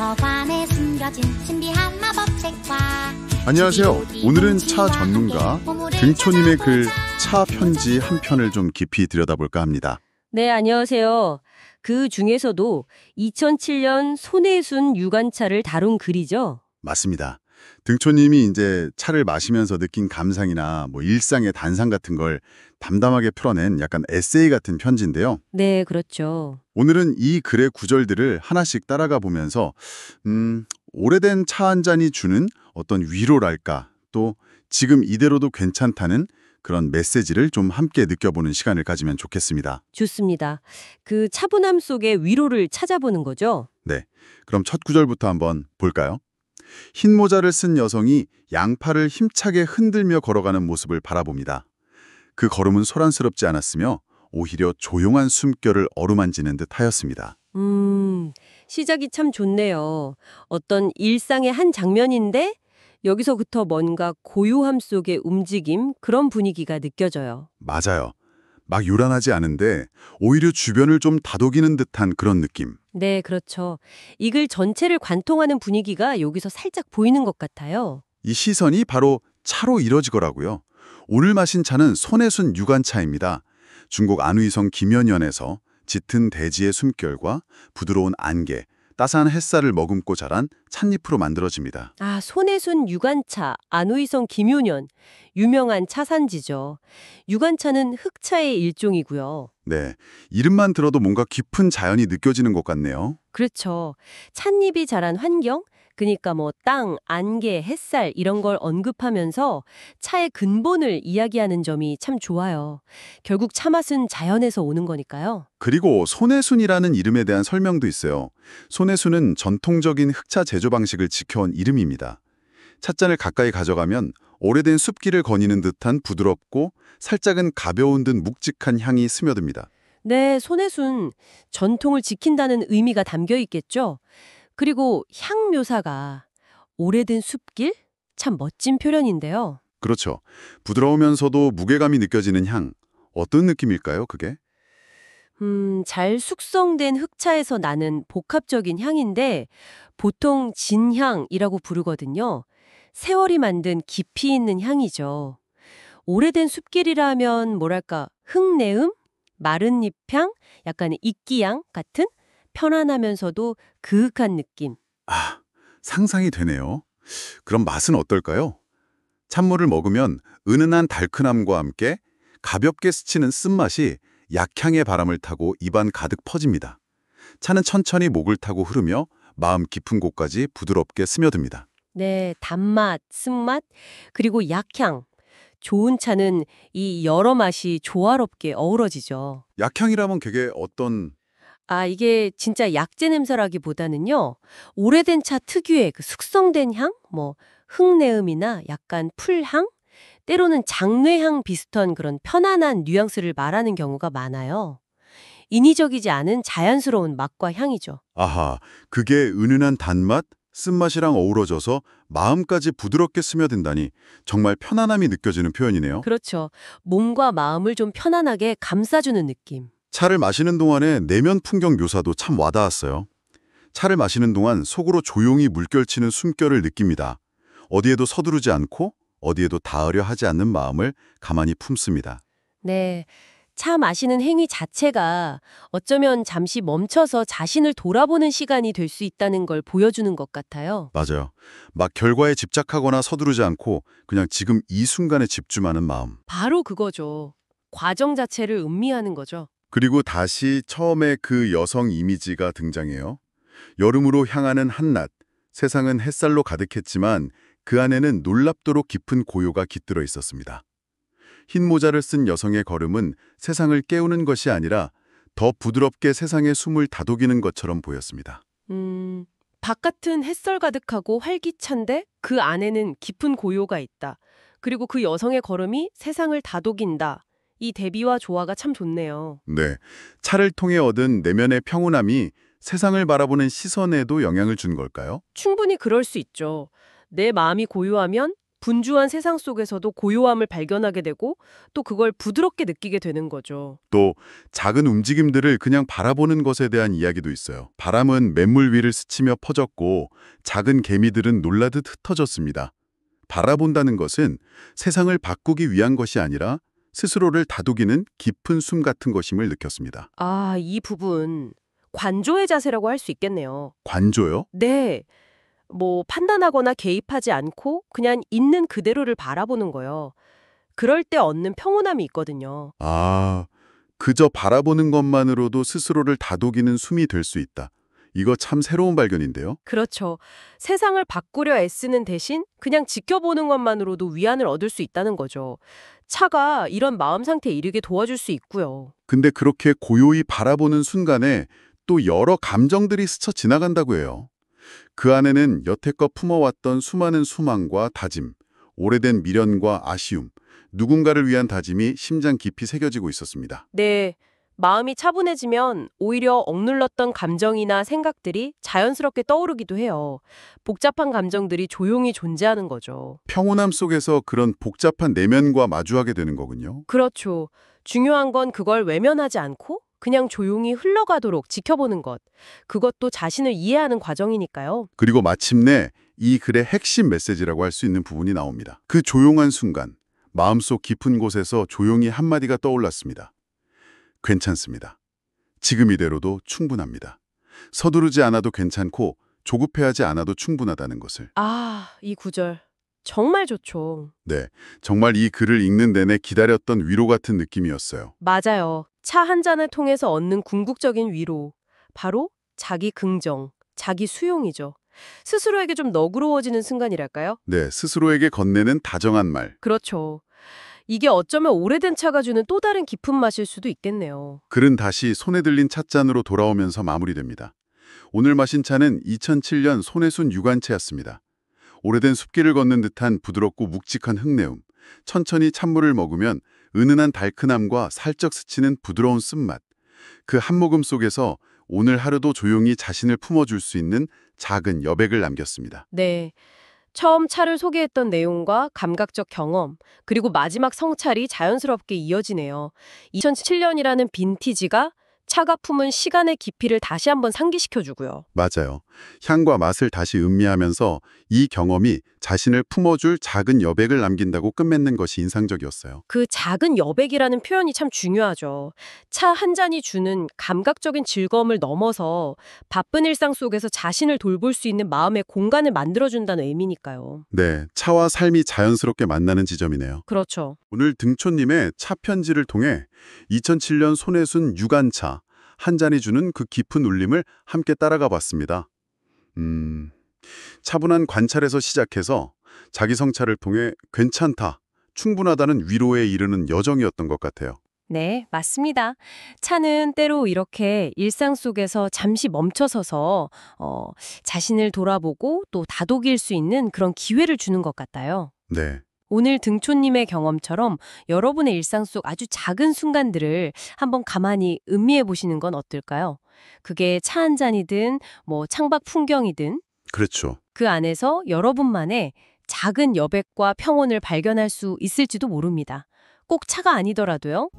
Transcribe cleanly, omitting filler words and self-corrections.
도서관에 숨겨진 신비한 마법책과 안녕하세요. 오늘은 차 전문가 등초님의 글 차 편지 한 편을 좀 깊이 들여다볼까 합니다. 네, 안녕하세요. 그 중에서도 2007년 손혜순 유관차를 다룬 글이죠. 맞습니다. 등초님이 이제 차를 마시면서 느낀 감상이나 일상의 단상 같은 걸 담담하게 풀어낸 약간 에세이 같은 편지인데요. 네, 그렇죠. 오늘은 이 글의 구절들을 하나씩 따라가 보면서 오래된 차 한 잔이 주는 어떤 위로랄까, 또 지금 이대로도 괜찮다는 그런 메시지를 좀 함께 느껴보는 시간을 가지면 좋겠습니다. 좋습니다. 그 차분함 속의 위로를 찾아보는 거죠. 네, 그럼 첫 구절부터 한번 볼까요? 흰 모자를 쓴 여성이 양팔을 힘차게 흔들며 걸어가는 모습을 바라봅니다. 그 걸음은 소란스럽지 않았으며 오히려 조용한 숨결을 어루만지는 듯 하였습니다. 시작이 참 좋네요. 어떤 일상의 한 장면인데 여기서부터 뭔가 고요함 속의 움직임, 그런 분위기가 느껴져요. 맞아요. 막 요란하지 않은데 오히려 주변을 좀 다독이는 듯한 그런 느낌. 네, 그렇죠. 이 글 전체를 관통하는 분위기가 여기서 살짝 보이는 것 같아요. 이 시선이 바로 차로 이뤄지거라고요. 오늘 마신 차는 손혜순 유관차입니다. 중국 안의성 김연현에서 짙은 대지의 숨결과 부드러운 안개, 따스한 햇살을 머금고 자란 찻잎으로 만들어집니다. 아, 손혜순 유관차, 안의성 김효년. 유명한 차산지죠. 유관차는 흑차의 일종이고요. 네, 이름만 들어도 뭔가 깊은 자연이 느껴지는 것 같네요. 그렇죠. 찻잎이 자란 환경, 그러니까 땅, 안개, 햇살 이런 걸 언급하면서 차의 근본을 이야기하는 점이 참 좋아요. 결국 차 맛은 자연에서 오는 거니까요. 그리고 손혜순이라는 이름에 대한 설명도 있어요. 손혜순은 전통적인 흑차 제조 방식을 지켜온 이름입니다. 찻잔을 가까이 가져가면 오래된 숲길을 거니는 듯한 부드럽고 살짝은 가벼운 듯 묵직한 향이 스며듭니다. 네, 손혜순. 전통을 지킨다는 의미가 담겨 있겠죠. 그리고 향 묘사가 오래된 숲길? 참 멋진 표현인데요. 그렇죠. 부드러우면서도 무게감이 느껴지는 향. 어떤 느낌일까요, 그게? 잘 숙성된 흑차에서 나는 복합적인 향인데 보통 진향이라고 부르거든요. 세월이 만든 깊이 있는 향이죠. 오래된 숲길이라면 뭐랄까 흙내음, 마른 잎향, 약간 이끼향 같은 편안하면서도 그윽한 느낌. 아, 상상이 되네요. 그럼 맛은 어떨까요? 찬물을 먹으면 은은한 달큰함과 함께 가볍게 스치는 쓴맛이 약향의 바람을 타고 입안 가득 퍼집니다. 차는 천천히 목을 타고 흐르며 마음 깊은 곳까지 부드럽게 스며듭니다. 네, 단맛, 쓴맛, 그리고 약향. 좋은 차는 이 여러 맛이 조화롭게 어우러지죠. 약향이라면 그게 어떤... 아, 이게 진짜 약재 냄새라기보다는요. 오래된 차 특유의 그 숙성된 향, 흙내음이나 약간 풀향, 때로는 장뇌향 비슷한 그런 편안한 뉘앙스를 말하는 경우가 많아요. 인위적이지 않은 자연스러운 맛과 향이죠. 아하, 그게 은은한 단맛, 쓴맛이랑 어우러져서 마음까지 부드럽게 스며든다니 정말 편안함이 느껴지는 표현이네요. 그렇죠. 몸과 마음을 좀 편안하게 감싸주는 느낌. 차를 마시는 동안의 내면 풍경 묘사도 참 와닿았어요. 차를 마시는 동안 속으로 조용히 물결치는 숨결을 느낍니다. 어디에도 서두르지 않고 어디에도 닿으려 하지 않는 마음을 가만히 품습니다. 네. 차 마시는 행위 자체가 어쩌면 잠시 멈춰서 자신을 돌아보는 시간이 될 수 있다는 걸 보여주는 것 같아요. 맞아요. 막 결과에 집착하거나 서두르지 않고 그냥 지금 이 순간에 집중하는 마음. 바로 그거죠. 과정 자체를 음미하는 거죠. 그리고 다시 처음에 그 여성 이미지가 등장해요. 여름으로 향하는 한낮, 세상은 햇살로 가득했지만 그 안에는 놀랍도록 깊은 고요가 깃들어 있었습니다. 흰 모자를 쓴 여성의 걸음은 세상을 깨우는 것이 아니라 더 부드럽게 세상의 숨을 다독이는 것처럼 보였습니다. 바깥은 햇살 가득하고 활기찬데 그 안에는 깊은 고요가 있다. 그리고 그 여성의 걸음이 세상을 다독인다. 이 대비와 조화가 참 좋네요. 네, 차를 통해 얻은 내면의 평온함이 세상을 바라보는 시선에도 영향을 준 걸까요? 충분히 그럴 수 있죠. 내 마음이 고요하면 분주한 세상 속에서도 고요함을 발견하게 되고 또 그걸 부드럽게 느끼게 되는 거죠. 또 작은 움직임들을 그냥 바라보는 것에 대한 이야기도 있어요. 바람은 맹물 위를 스치며 퍼졌고 작은 개미들은 놀라듯 흩어졌습니다. 바라본다는 것은 세상을 바꾸기 위한 것이 아니라 스스로를 다독이는 깊은 숨 같은 것임을 느꼈습니다. 아, 이 부분 관조의 자세라고 할 수 있겠네요. 관조요? 네. 판단하거나 개입하지 않고 그냥 있는 그대로를 바라보는 거요. 그럴 때 얻는 평온함이 있거든요. 아, 그저 바라보는 것만으로도 스스로를 다독이는 숨이 될 수 있다. 이거 참 새로운 발견인데요. 그렇죠. 세상을 바꾸려 애쓰는 대신 그냥 지켜보는 것만으로도 위안을 얻을 수 있다는 거죠. 차가 이런 마음 상태에 이르게 도와줄 수 있고요. 근데 그렇게 고요히 바라보는 순간에 또 여러 감정들이 스쳐 지나간다고 해요. 그 안에는 여태껏 품어왔던 수많은 소망과 다짐, 오래된 미련과 아쉬움, 누군가를 위한 다짐이 심장 깊이 새겨지고 있었습니다. 네. 마음이 차분해지면 오히려 억눌렀던 감정이나 생각들이 자연스럽게 떠오르기도 해요. 복잡한 감정들이 조용히 존재하는 거죠. 평온함 속에서 그런 복잡한 내면과 마주하게 되는 거군요. 그렇죠. 중요한 건 그걸 외면하지 않고 그냥 조용히 흘러가도록 지켜보는 것. 그것도 자신을 이해하는 과정이니까요. 그리고 마침내 이 글의 핵심 메시지라고 할 수 있는 부분이 나옵니다. 그 조용한 순간, 마음속 깊은 곳에서 조용히 한마디가 떠올랐습니다. 괜찮습니다. 지금 이대로도 충분합니다. 서두르지 않아도 괜찮고 조급해하지 않아도 충분하다는 것을. 아, 이 구절. 정말 좋죠. 네, 정말 이 글을 읽는 내내 기다렸던 위로 같은 느낌이었어요. 맞아요. 차 한 잔을 통해서 얻는 궁극적인 위로. 바로 자기 긍정, 자기 수용이죠. 스스로에게 좀 너그러워지는 순간이랄까요? 네, 스스로에게 건네는 다정한 말. 그렇죠. 이게 어쩌면 오래된 차가 주는 또 다른 깊은 맛일 수도 있겠네요. 글은 다시 손에 들린 찻잔으로 돌아오면서 마무리됩니다. 오늘 마신 차는 2007년 손해순 유관차였습니다. 오래된 숲길을 걷는 듯한 부드럽고 묵직한 흙내음, 천천히 찬물을 먹으면 은은한 달큰함과 살짝 스치는 부드러운 쓴맛. 그 한 모금 속에서 오늘 하루도 조용히 자신을 품어줄 수 있는 작은 여백을 남겼습니다. 네. 처음 차를 소개했던 내용과 감각적 경험, 그리고 마지막 성찰이 자연스럽게 이어지네요. 2007년이라는 빈티지가 차가 품은 시간의 깊이를 다시 한번 상기시켜주고요. 맞아요. 향과 맛을 다시 음미하면서 이 경험이 자신을 품어줄 작은 여백을 남긴다고 끝맺는 것이 인상적이었어요. 그 작은 여백이라는 표현이 참 중요하죠. 차 한 잔이 주는 감각적인 즐거움을 넘어서 바쁜 일상 속에서 자신을 돌볼 수 있는 마음의 공간을 만들어준다는 의미니까요. 네, 차와 삶이 자연스럽게 만나는 지점이네요. 그렇죠. 오늘 등촌님의 차 편지를 통해 2007년 손해순 유관차 한 잔이 주는 그 깊은 울림을 함께 따라가 봤습니다. 차분한 관찰에서 시작해서 자기 성찰을 통해 괜찮다, 충분하다는 위로에 이르는 여정이었던 것 같아요. 네, 맞습니다. 차는 때로 이렇게 일상 속에서 잠시 멈춰서서 자신을 돌아보고 또 다독일 수 있는 그런 기회를 주는 것 같아요. 네. 오늘 등촌님의 경험처럼 여러분의 일상 속 아주 작은 순간들을 한번 가만히 음미해 보시는 건 어떨까요? 그게 차 한 잔이든 창밖 풍경이든 그렇죠. 그 안에서 여러분만의 작은 여백과 평온을 발견할 수 있을지도 모릅니다. 꼭 차가 아니더라도요.